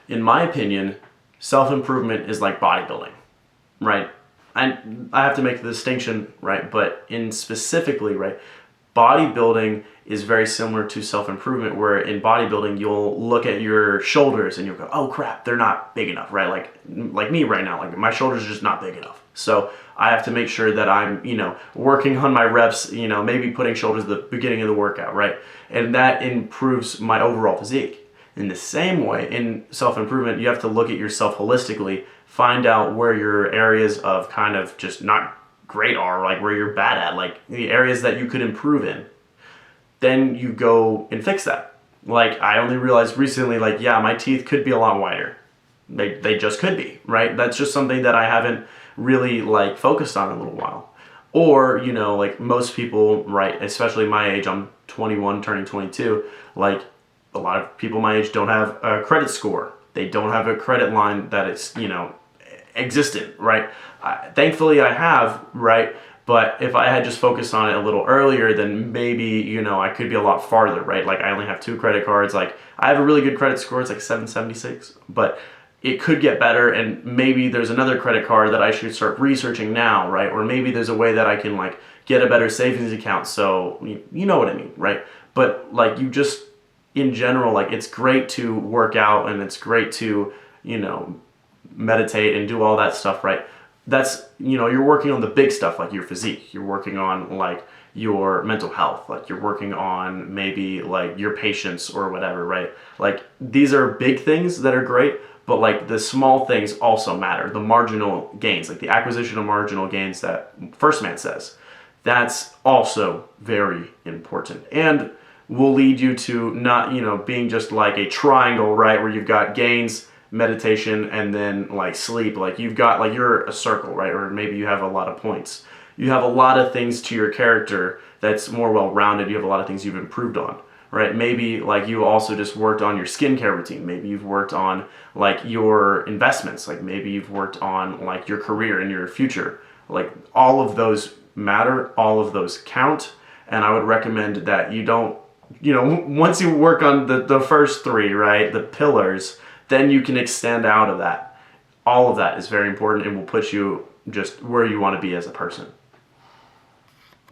In my opinion, self-improvement is like bodybuilding, right? I have to make the distinction, right? But in specifically, right, bodybuilding is very similar to self-improvement, where in bodybuilding you'll look at your shoulders and you'll go, oh crap, they're not big enough, right? Like me right now, like my shoulders are just not big enough. So I have to make sure that I'm, working on my reps, maybe putting shoulders at the beginning of the workout, right? And that improves my overall physique. In the same way, in self-improvement, you have to look at yourself holistically, find out where your areas of kind of just not great are, like where you're bad at, like the areas that you could improve in. Then you go and fix that. Like I only realized recently, like, yeah, my teeth could be a lot wider. They just could be, right? That's just something that I haven't really like focused on in a little while. Or, like most people, right, especially my age, I'm 21 turning 22, like a lot of people my age don't have a credit score. They don't have a credit line that is, existent, right? Thankfully I have, right? But if I had just focused on it a little earlier, then maybe, I could be a lot farther, right? Like I only have 2 credit cards. Like I have a really good credit score. It's like 776, but it could get better. And maybe there's another credit card that I should start researching now, right? Or maybe there's a way that I can like get a better savings account. So you know what I mean, right? But like you just, in general, like it's great to work out and it's great to, meditate and do all that stuff, right? That's, you're working on the big stuff like your physique. You're working on like your mental health, like you're working on maybe like your patience or whatever, right? Like these are big things that are great, but like the small things also matter. The marginal gains, like the acquisition of marginal gains that First Man says, that's also very important. And will lead you to not, being just like a triangle, right? Where you've got gains, meditation, and then like sleep. Like you've got, like you're a circle, right? Or maybe you have a lot of points. You have a lot of things to your character that's more well-rounded. You have a lot of things you've improved on, right? Maybe like you also just worked on your skincare routine. Maybe you've worked on like your investments. Like maybe you've worked on like your career and your future. Like all of those matter. All of those count. And I would recommend that you don't, once you work on the first 3, right, the pillars, then you can extend out of that. All of that is very important and will put you just where you want to be as a person.